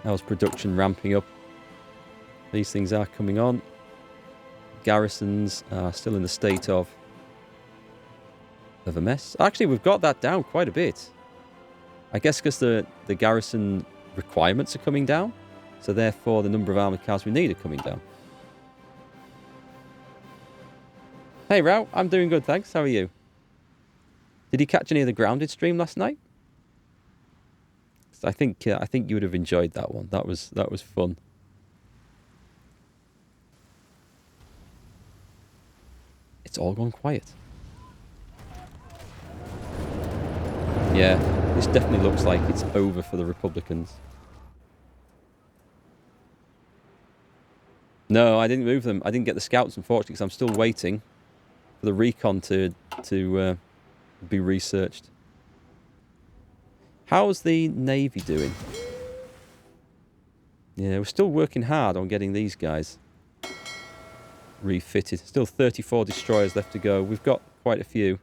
How's production ramping up? These things are coming on. Garrisons are still in the state of a mess. Actually, we've got that down quite a bit. I guess because the garrison requirements are coming down. So therefore, the number of armoured cars we need are coming down. Hey, Rao. I'm doing good, thanks. How are you? Did you catch any of the Grounded stream last night? I think you would have enjoyed that one. That was fun. It's all gone quiet. Yeah, this definitely looks like it's over for the Republicans. No, I didn't move them. I didn't get the scouts, unfortunately, because I'm still waiting for the recon to be researched. How's the Navy doing? Yeah, we're still working hard on getting these guys refitted. Still 34 destroyers left to go. We've got quite a few,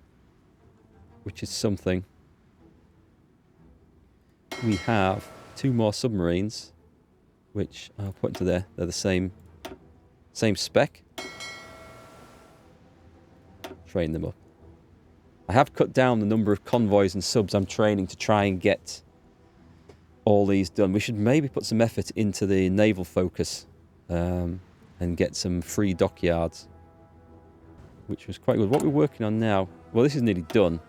which is something. We have 2 more submarines, which I'll put into there. They're the same spec. Train them up. I have cut down the number of convoys and subs I'm training to try and get all these done. We should maybe put some effort into the naval focus and get some free dockyards, which was quite good. What we're working on now, well, this is nearly done.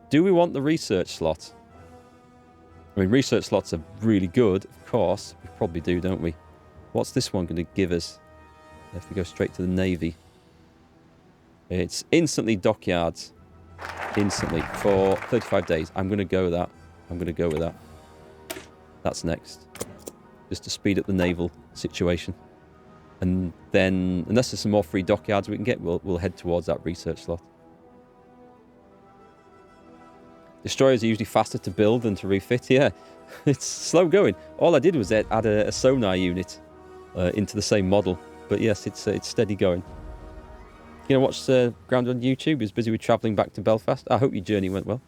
Do we want the research slot? I mean, research slots are really good, of course. We probably do, don't we? What's this one going to give us? If we go straight to the Navy. It's instantly dockyards. Instantly. For 35 days. I'm going to go with that. I'm going to go with that. That's next. Just to speed up the naval situation. And then, unless there's some more free dockyards we can get, we'll head towards that research slot. Destroyers are usually faster to build than to refit. Yeah, it's slow going. All I did was add a sonar unit into the same model. But yes, it's steady going. You know, watch Grounded on YouTube. He's busy with travelling back to Belfast. I hope your journey went well.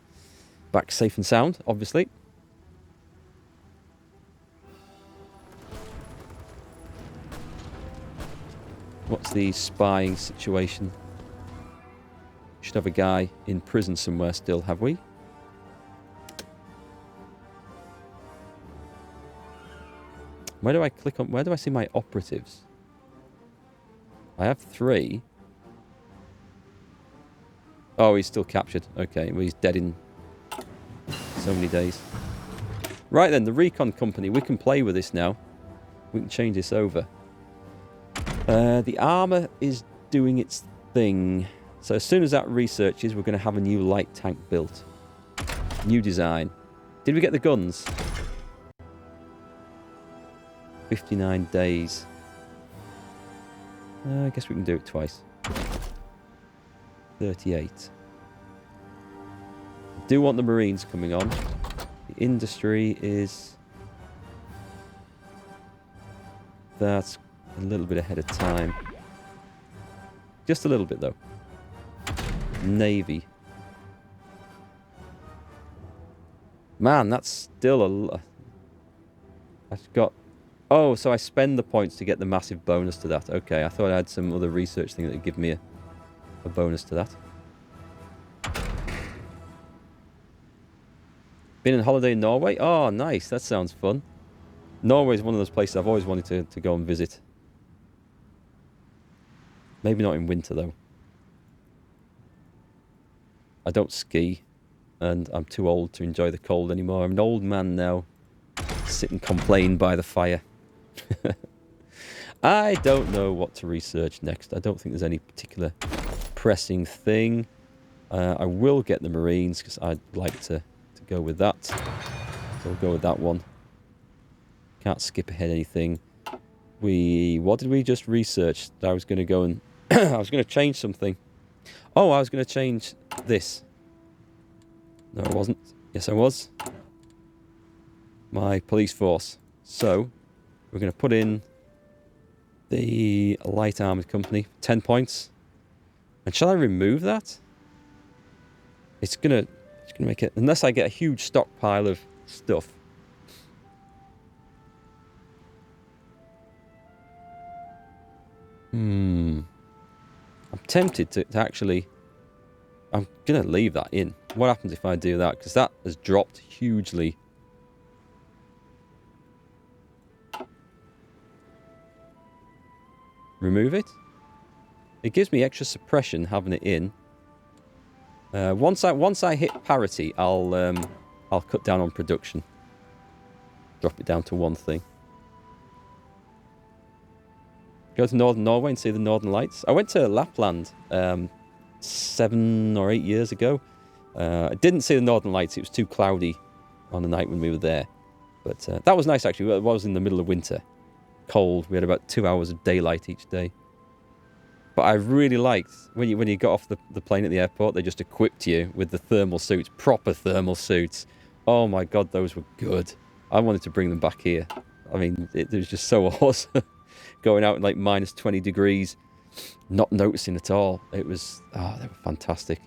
Back safe and sound, obviously. What's the spying situation? Should have a guy in prison somewhere still, have we? Where do I click on? Where do I see my operatives? I have 3. Oh, he's still captured. Okay, well, he's dead in so many days. Right then, the recon company. We can play with this now. We can change this over. The armour is doing its thing. So as soon as that researches, we're going to have a new light tank built. New design. Did we get the guns? 59 days. I guess we can do it twice. 38. I do want the Marines coming on. The industry is... That's a little bit ahead of time. Just a little bit, though. Navy. Man, that's still a... I've got... Oh, so I spend the points to get the massive bonus to that. Okay, I thought I had some other research thing that would give me a bonus to that. Been on holiday in Norway? Oh, nice. That sounds fun. Norway is one of those places I've always wanted to go and visit. Maybe not in winter, though. I don't ski, and I'm too old to enjoy the cold anymore. I'm an old man now. Sit and complain by the fire. I don't know what to research next. I don't think there's any particular pressing thing. I will get the Marines because I'd like to go with that. So I'll go with that one. Can't skip ahead anything. What did we just research? I was going to go and I was going to change something. Oh, I was going to change this. No, I wasn't. Yes, I was. My police force. So we're going to put in the light armoured company, 10 points. And shall I remove that? It's going to make it, unless I get a huge stockpile of stuff. I'm tempted to actually... I'm going to leave that in. What happens if I do that? Because that has dropped hugely. Remove it. It gives me extra suppression having it in. Once I hit parity, I'll cut down on production. Drop it down to one thing. Go to Northern Norway and see the Northern Lights. I went to Lapland 7 or 8 years ago. I didn't see the Northern Lights. It was too cloudy on the night when we were there. But that was nice, actually. It was in the middle of winter. Cold. We had about 2 hours of daylight each day. But I really liked, when you got off the plane at the airport, they just equipped you with the thermal suits, proper thermal suits. Oh my God, those were good. I wanted to bring them back here. I mean, it was just so awesome. Going out in like minus 20 degrees, not noticing at all. It was, they were fantastic.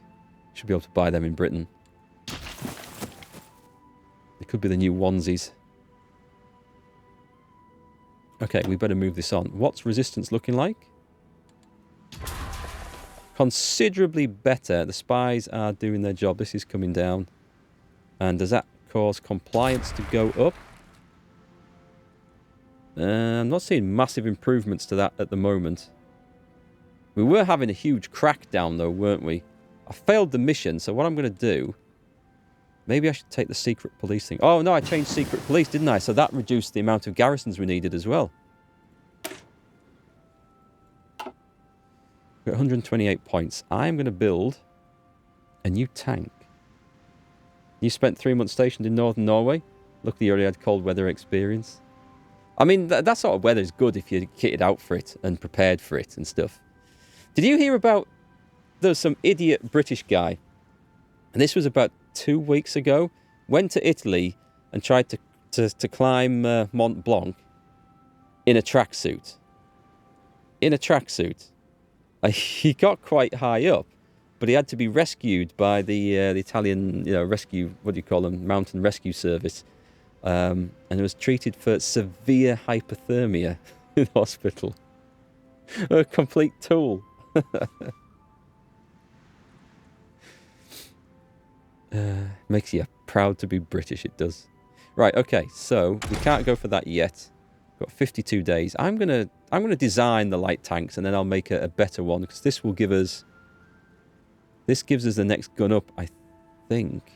Should be able to buy them in Britain. They could be the new onesies. Okay, we better move this on. What's resistance looking like? Considerably better. The spies are doing their job. This is coming down. And does that cause compliance to go up? I'm not seeing massive improvements to that at the moment. We were having a huge crackdown though, weren't we? I failed the mission, so what I'm going to do... Maybe I should take the secret police thing. Oh no, I changed secret police, didn't I? So that reduced the amount of garrisons we needed as well. We're at 128 points. I'm going to build a new tank. You spent 3 months stationed in Northern Norway. Luckily you already had cold weather experience. I mean, that sort of weather is good if you're kitted out for it and prepared for it and stuff. Did you hear about... There was some idiot British guy, and this was about 2 weeks ago, went to Italy and tried to climb Mont Blanc in a tracksuit. In a tracksuit. He got quite high up, but he had to be rescued by the Italian, rescue, what do you call them, mountain rescue service. And was treated for severe hypothermia in hospital. A complete tool. Makes you proud to be British, it does. Right, okay, so we can't go for that yet. Got 52 days. I'm gonna design the light tanks and then I'll make a better one because this will give us... This gives us the next gun up, I think.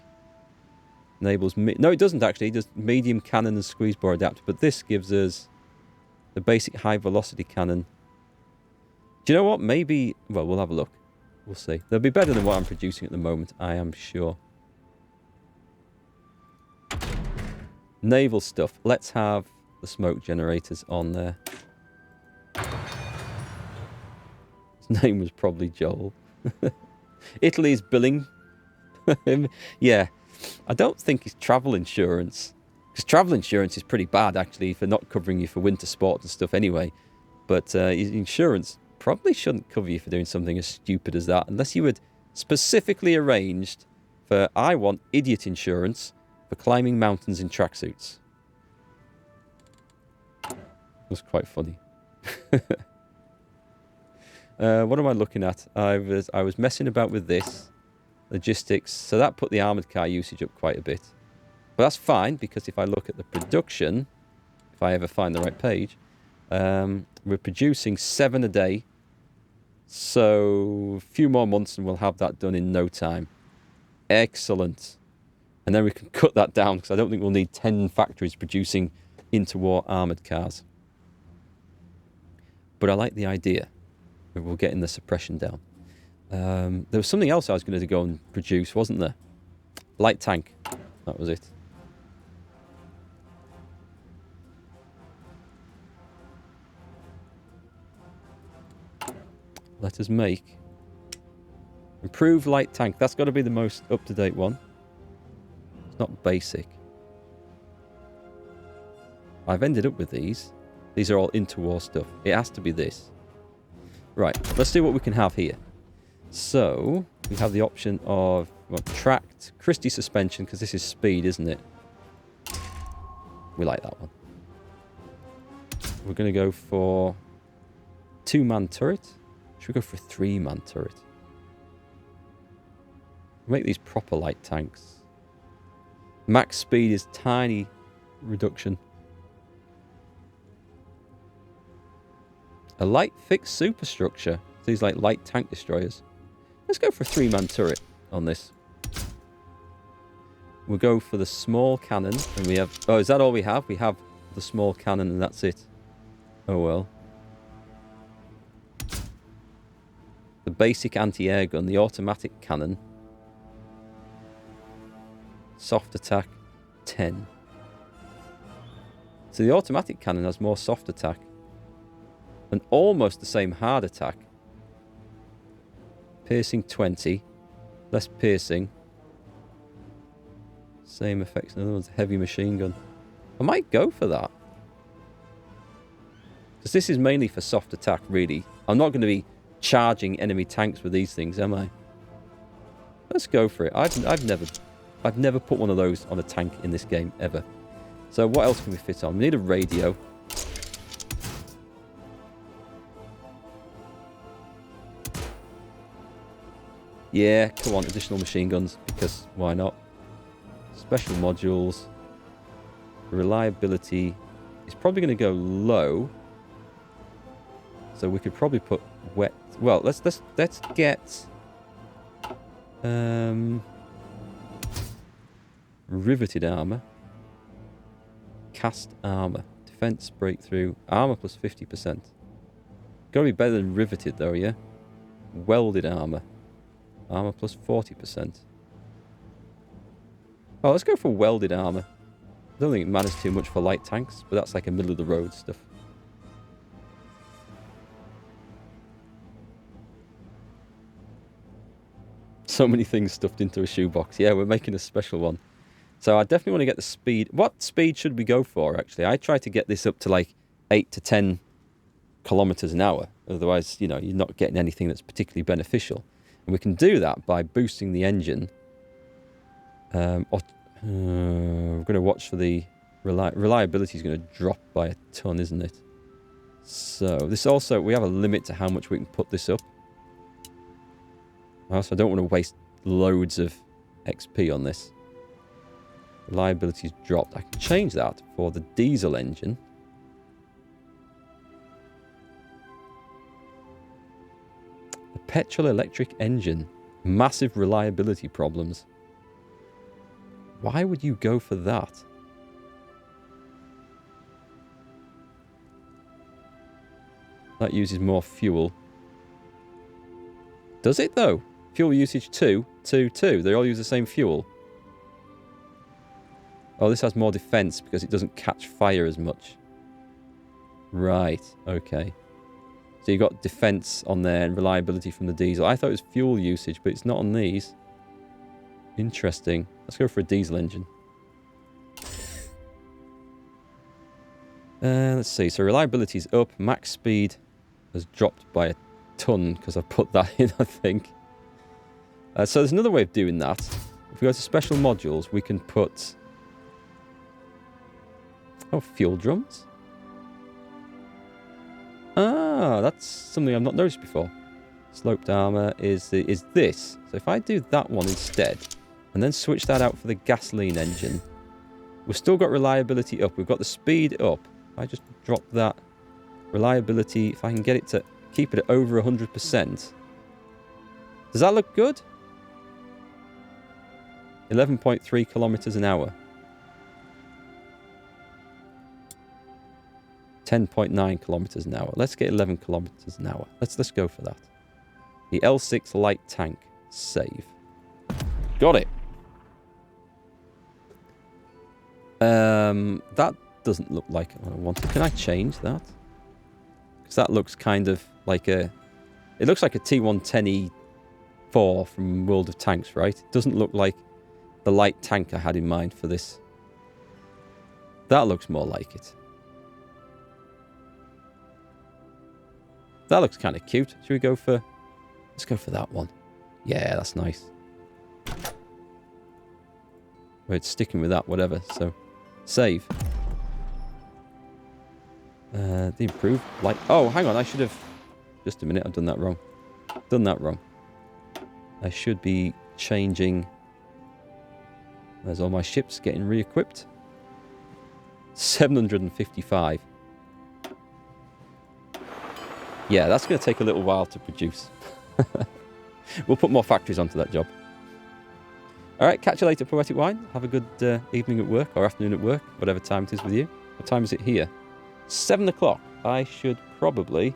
Enables... No, it doesn't actually. It does medium cannon and squeeze bore adapter. But this gives us the basic high velocity cannon. Do you know what? Maybe... Well, we'll have a look. We'll see. They'll be better than what I'm producing at the moment, I am sure. Naval stuff. Let's have the smoke generators on there. His name was probably Joel. Italy's billing. Yeah. I don't think it's travel insurance. Because travel insurance is pretty bad, actually, for not covering you for winter sport and stuff anyway. But insurance probably shouldn't cover you for doing something as stupid as that. Unless you had specifically arranged for, I want idiot insurance for climbing mountains in tracksuits. It was quite funny. What am I looking at? I was messing about with this. Logistics. So that put the armoured car usage up quite a bit. But that's fine, because if I look at the production, if I ever find the right page, we're producing 7 a day. So a few more months and we'll have that done in no time. Excellent. And then we can cut that down, because I don't think we'll need 10 factories producing interwar armoured cars. But I like the idea that we're getting the suppression down. There was something else I was going to go and produce, wasn't there? Light tank. That was it. Let us make improved light tank. That's got to be the most up-to-date one. It's not basic. I've ended up with these. These are all interwar stuff. It has to be this. Right, let's see what we can have here. So, we have the option of tracked Christie suspension, because this is speed, isn't it? We like that one. We're going to go for 2-man turret? Should we go for a 3-man turret? Make these proper light tanks. Max speed is tiny reduction. A light fixed superstructure. These like light tank destroyers. Let's go for a 3-man turret on this. We'll go for the small cannon. And we have... Oh, is that all we have? We have the small cannon and that's it. Oh well. The basic anti-air gun. The automatic cannon. Soft attack 10. So the automatic cannon has more soft attack. And almost the same hard attack. Piercing 20. Less piercing. Same effects. Another one's a heavy machine gun. I might go for that. Because this is mainly for soft attack, really. I'm not going to be charging enemy tanks with these things, am I? Let's go for it. I've never put one of those on a tank in this game, ever. So what else can we fit on? We need a radio. Yeah, come on, additional machine guns, because why not? Special modules. Reliability is probably going to go low. So we could probably put wet... Well, let's get... riveted armor. Cast armor. Defense breakthrough. Armor plus 50%. Gotta be better than riveted though, yeah? Welded armor. Armor plus 40%. Oh, let's go for welded armor. I don't think it matters too much for light tanks, but that's like a middle of the road stuff. So many things stuffed into a shoebox. Yeah, we're making a special one. So I definitely want to get the speed. What speed should we go for, actually? I try to get this up to like 8 to 10 kilometers an hour. Otherwise, you know, you're not getting anything that's particularly beneficial. And we can do that by boosting the engine. We're going to watch for the... Reliability is going to drop by a ton, isn't it? So this also... We have a limit to how much we can put this up. Also, I don't want to waste loads of XP on this. Reliability's dropped. I can change that for the diesel engine. The petrol electric engine. Massive reliability problems. Why would you go for that? That uses more fuel. Does it though? Fuel usage 2, 2, 2. They all use the same fuel. Oh, this has more defense because it doesn't catch fire as much. Right, okay. So you got defense on there and reliability from the diesel. I thought it was fuel usage, but it's not on these. Interesting. Let's go for a diesel engine. Let's see. So reliability is up. Max speed has dropped by a ton because I put that in, I think. So there's another way of doing that. If we go to special modules, we can put... Oh, fuel drums? Ah, that's something I've not noticed before. Sloped armor is this. So if I do that one instead, and then switch that out for the gasoline engine, we've still got reliability up. We've got the speed up. If I just drop that reliability, if I can get it to keep it at over 100%. Does that look good? 11.3 kilometers an hour. 10.9 kilometers an hour. Let's get 11 kilometers an hour. Let's go for that. The L6 light tank. Save. Got it. That doesn't look like what I wanted. Can I change that? Because that looks kind of like a... It looks like a T110E4 from World of Tanks, right? It doesn't look like the light tank I had in mind for this. That looks more like it. That looks kind of cute. Should we go for... Let's go for that one. Yeah, that's nice. We're sticking with that, whatever. So, save. The improved light... Oh, hang on. I should have Just a minute, I've done that wrong. Done that wrong. I should be changing... There's all my ships getting re-equipped. 755. Yeah, that's going to take a little while to produce. We'll put more factories onto that job. All right, catch you later, Poetic Wine. Have a good evening at work or afternoon at work, whatever time it is with you. What time is it here? 7 o'clock. I should probably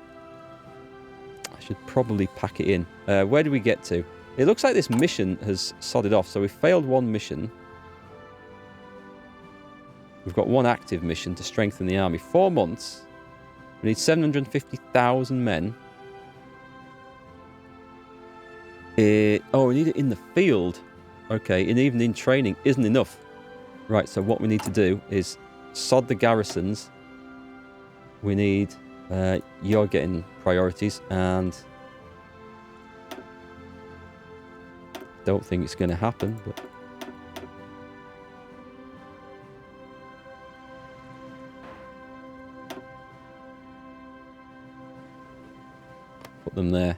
pack it in. Where do we get to? It looks like this mission has sodded off. So we failed one mission. We've got one active mission to strengthen the army. 4 months. We need 750,000 men. Oh, we need it in the field. Okay, and even in training isn't enough. Right, so what we need to do is sod the garrisons. We need... you're getting priorities, and... Don't think it's going to happen, but... Put them there.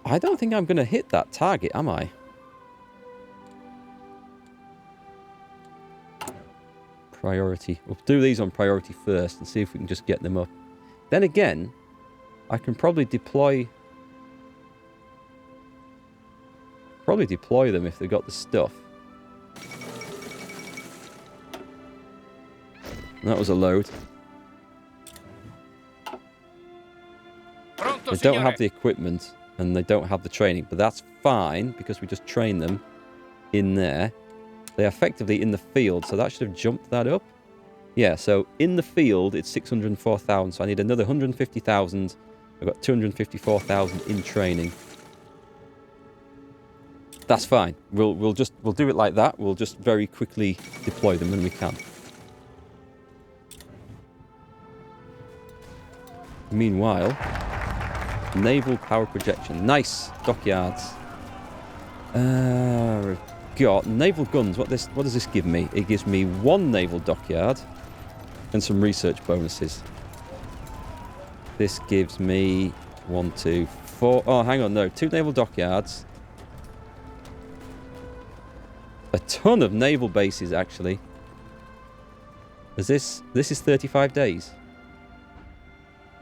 I don't think I'm going to hit that target, am I? Priority. We'll do these on priority first and see if we can just get them up. Then again, I can probably deploy them if they've got the stuff. That was a load. They don't have the equipment and they don't have the training, but that's fine because we just train them in there. They're effectively in the field, so that should have jumped that up. Yeah, so in the field it's 604,000, so I need another 150,000. I've got 254,000 in training. That's fine. We'll do it like that. We'll just very quickly deploy them when we can. Meanwhile, naval power projection. Nice dockyards. Got naval guns. What does this give me? It gives me 1 naval dockyard and some research bonuses. This gives me 1, 2, 4. Oh, hang on, no, 2 naval dockyards. A ton of naval bases, actually. This is 35 days.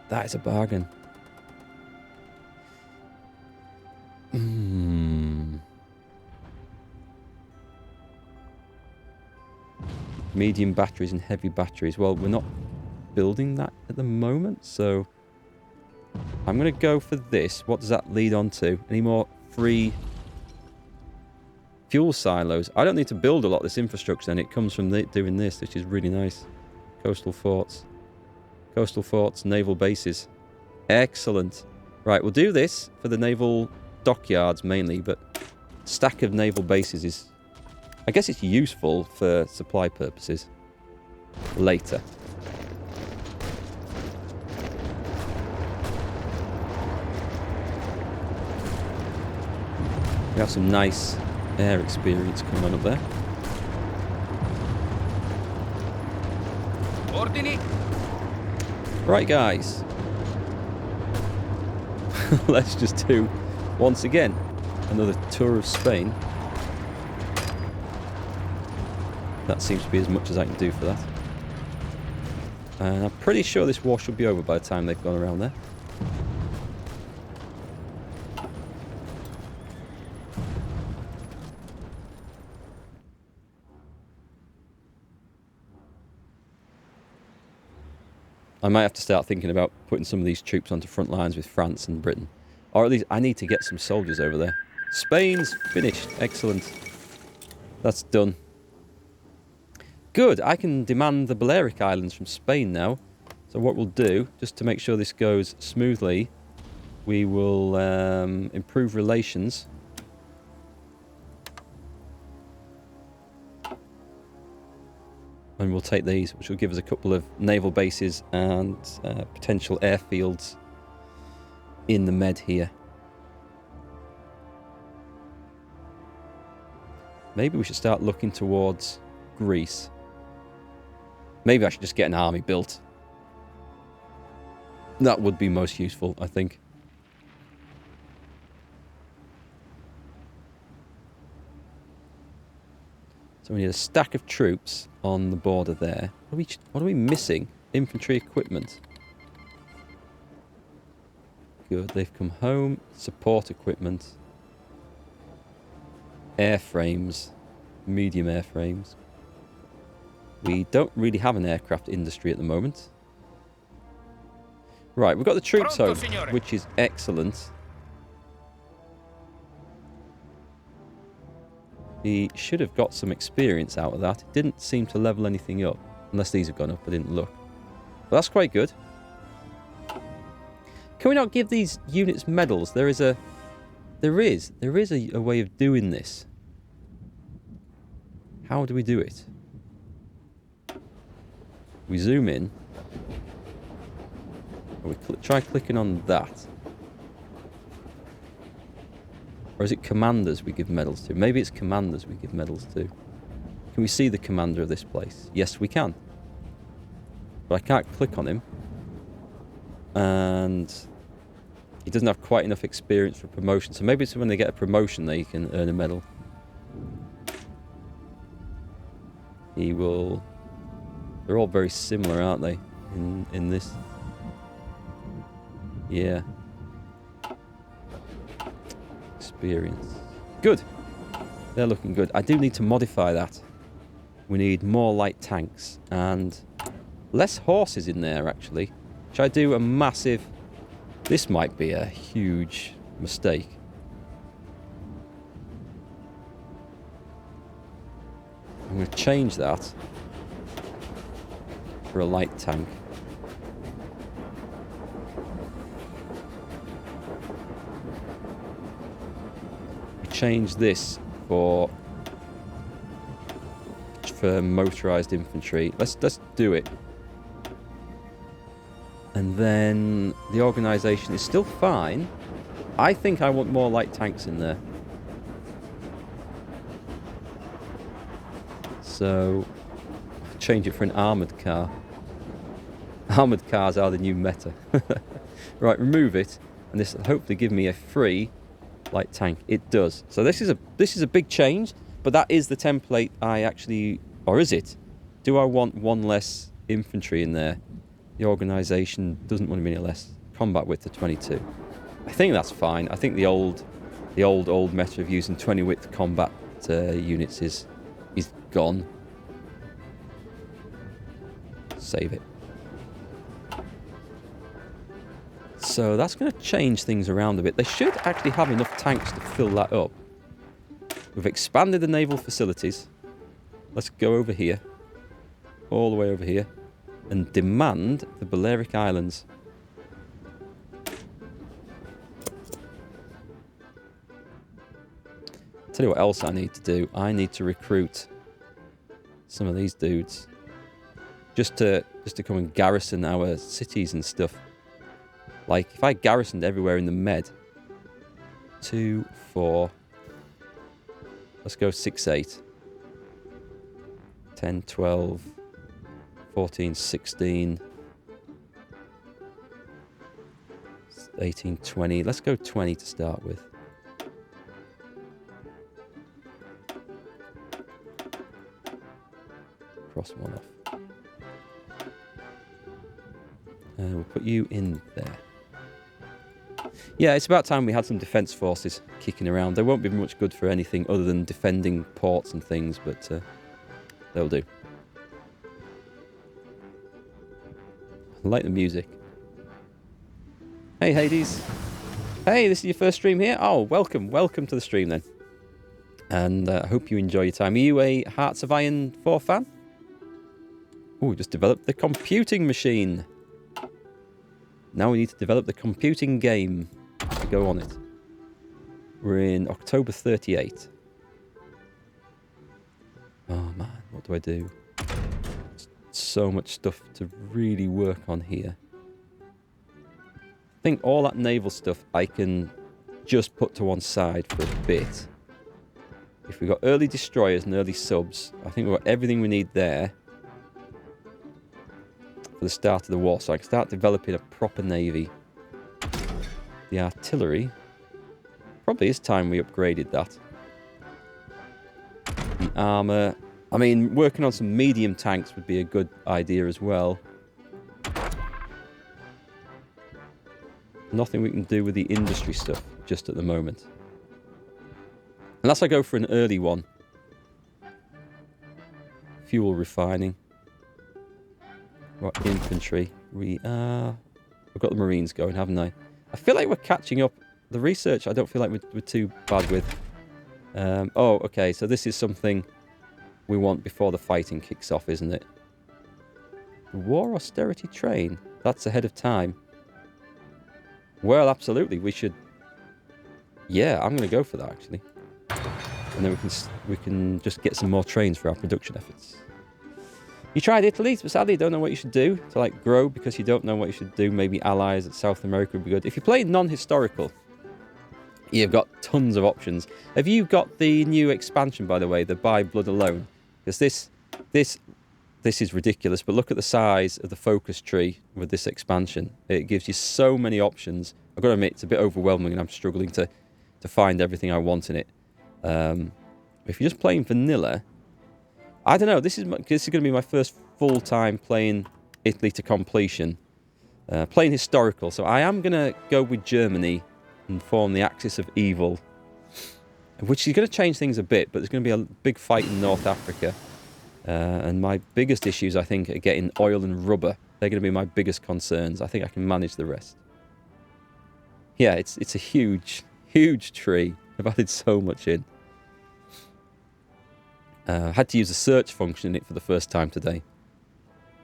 That is a bargain. Medium batteries and heavy batteries. Well, we're not building that at the moment, so I'm going to go for this. What does that lead on to? Any more free fuel silos? I don't need to build a lot of this infrastructure, and it comes from doing this, which is really nice. Coastal forts. Coastal forts, naval bases. Excellent. Right, we'll do this for the naval dockyards mainly, but stack of naval bases is... I guess it's useful for supply purposes later. We have some nice air experience coming on up there. Ordini. Right, guys. Let's just do, once again, another tour of Spain. That seems to be as much as I can do for that. And I'm pretty sure this war should be over by the time they've gone around there. I might have to start thinking about putting some of these troops onto front lines with France and Britain. Or at least I need to get some soldiers over there. Spain's finished. Excellent. That's done. Good. I can demand the Balearic Islands from Spain now. So what we'll do, just to make sure this goes smoothly, we will improve relations. And we'll take these, which will give us a couple of naval bases and potential airfields in the Med here. Maybe we should start looking towards Greece. Maybe I should just get an army built. That would be most useful, I think. So we need a stack of troops on the border there. What are we missing? Infantry equipment. Good, they've come home. Support equipment. Airframes. Medium airframes. We don't really have an aircraft industry at the moment. Right, we've got the troops home, which is excellent. He should have got some experience out of that. It didn't seem to level anything up. Unless these have gone up, I didn't look. But that's quite good. Can we not give these units medals? There is a way of doing this. How do we do it? We zoom in. We try clicking on that. Or is it commanders we give medals to? Maybe it's commanders we give medals to. Can we see the commander of this place? Yes, we can. But I can't click on him. And he doesn't have quite enough experience for promotion. So maybe it's when they get a promotion they can earn a medal. He will... They're all very similar, aren't they? In this. Yeah. Experience. Good. They're looking good. I do need to modify that. We need more light tanks and less horses in there, actually. Should I do a massive... This might be a huge mistake. I'm going to change that for a light tank. Change this for motorized infantry. Let's do it. And then the organization is still fine. I think I want more light tanks in there. So change it for an armored car. Armored cars are the new meta. Right, remove it, and this will hopefully give me a free light tank. It does. So this is a big change, but that is the template I actually... Or is it? Do I want one less infantry in there? The organisation doesn't want any less. Combat width to 22. I think that's fine. I think the old meta of using 20 width combat units is gone. Save it. So that's going to change things around a bit. They should actually have enough tanks to fill that up. We've expanded the naval facilities. Let's go over here. All the way over here. And demand the Balearic Islands. Tell you what else I need to do. I need to recruit some of these dudes. Just to come and garrison our cities and stuff. Like, if I garrisoned everywhere in the Med. 2, 4. Let's go 6, 8. 10, 12. 14, 16. 18, 20. Let's go 20 to start with. Cross one off. We'll put you in there. Yeah, it's about time we had some defence forces kicking around. They won't be much good for anything other than defending ports and things, but they'll do. I like the music. Hey, Hades. Hey, this is your first stream here? Oh, welcome. Welcome to the stream, then. And I hope you enjoy your time. Are you a Hearts of Iron 4 fan? Oh, we just developed the computing machine. Now we need to develop the computing game to go on it. We're in October 38. Oh man, what do I do? So much stuff to really work on here. I think all that naval stuff I can just put to one side for a bit. If we've got early destroyers and early subs, I think we've got everything we need there. for the start of the war, so I can start developing a proper navy. The artillery. Probably is time we upgraded that. The armour. I mean, working on some medium tanks would be a good idea as well. Nothing we can do with the industry stuff just at the moment. Unless I go for an early one. Fuel refining. Right, infantry. We've got the Marines going, haven't I? I feel like we're catching up. The research, I don't feel like we're too bad with. Oh, okay, so this is something we want before the fighting kicks off, isn't it? War austerity train. That's ahead of time. Well, absolutely, we should... Yeah, I'm going to go for that, actually. And then we can just get some more trains for our production efforts. You tried Italy, but sadly you don't know what you should do to, like, grow because you don't know what you should do. Maybe allies at South America would be good. If you play non-historical, you've got tons of options. Have you got the new expansion, by the way, the By Blood Alone? Because this is ridiculous, but look at the size of the focus tree with this expansion. It gives you so many options. I've got to admit, it's a bit overwhelming, and I'm struggling to find everything I want in it. If you're just playing vanilla, I don't know. This is going to be my first full time playing Italy to completion, playing historical. So I am going to go with Germany and form the Axis of Evil, which is going to change things a bit. But there's going to be a big fight in North Africa, and my biggest issues, I think, are getting oil and rubber. They're going to be my biggest concerns. I think I can manage the rest. Yeah, it's a huge tree. I've added so much in. Had to use a search function in it for the first time today.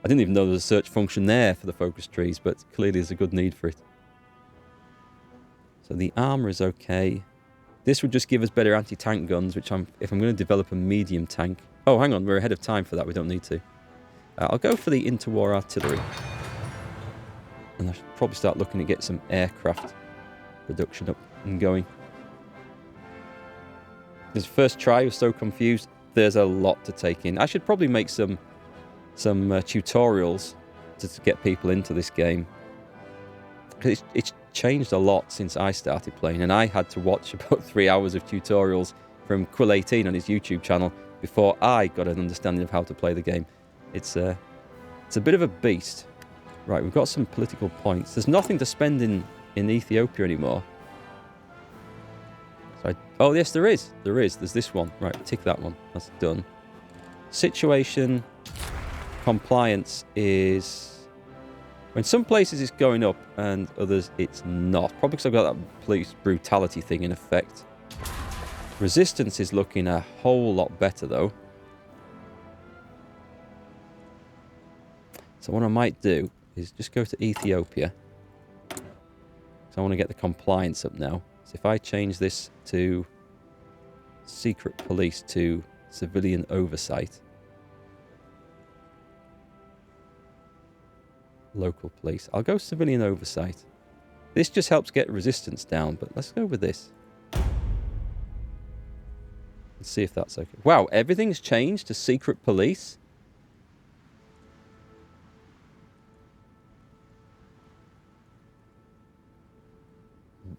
I didn't even know there was a search function there for the focus trees, but clearly there's a good need for it. So the armour is okay. This would just give us better anti-tank guns, which if I'm going to develop a medium tank... Oh, hang on, we're ahead of time for that. We don't need to. I'll go for the interwar artillery. And I should probably start looking to get some aircraft production up and going. This first try, I was so confused. There's a lot to take in. I should probably make some tutorials to get people into this game. Because it's changed a lot since I started playing, and I had to watch about 3 hours of tutorials from Quill18 on his YouTube channel before I got an understanding of how to play the game. It's a bit of a beast. Right, we've got some political points. There's nothing to spend in Ethiopia anymore. Oh, yes, there is. There is. There's this one. Right, tick that one. That's done. Situation compliance is... In some places it's going up and others it's not. Probably because I've got that police brutality thing in effect. Resistance is looking a whole lot better, though. So what I might do is just go to Ethiopia. So I want to get the compliance up now. So if I change this to secret police to civilian oversight. Local police. I'll go civilian oversight. This just helps get resistance down, but let's go with this. Let's see if that's okay. Wow, everything's changed to secret police?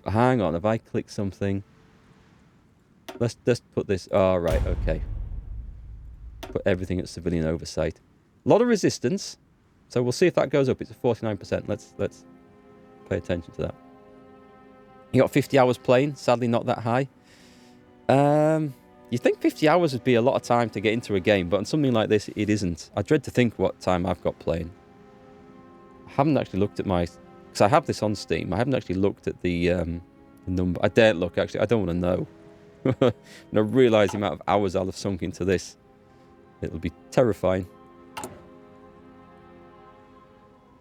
Hang on, have I clicked something? Let's put this... Oh, right, okay. Put everything at civilian oversight. A lot of resistance. So we'll see if that goes up. It's at 49%. Let's pay attention to that. You got 50 hours playing. Sadly, not that high. You think 50 hours would be a lot of time to get into a game, but on something like this, it isn't. I dread to think what time I've got playing. I haven't actually looked at my... Because I have this on Steam. I haven't actually looked at the number. I daren't look, actually. I don't want to know. When I realise the amount of hours I'll have sunk into this, it'll be terrifying.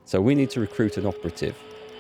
So we need to recruit an operative.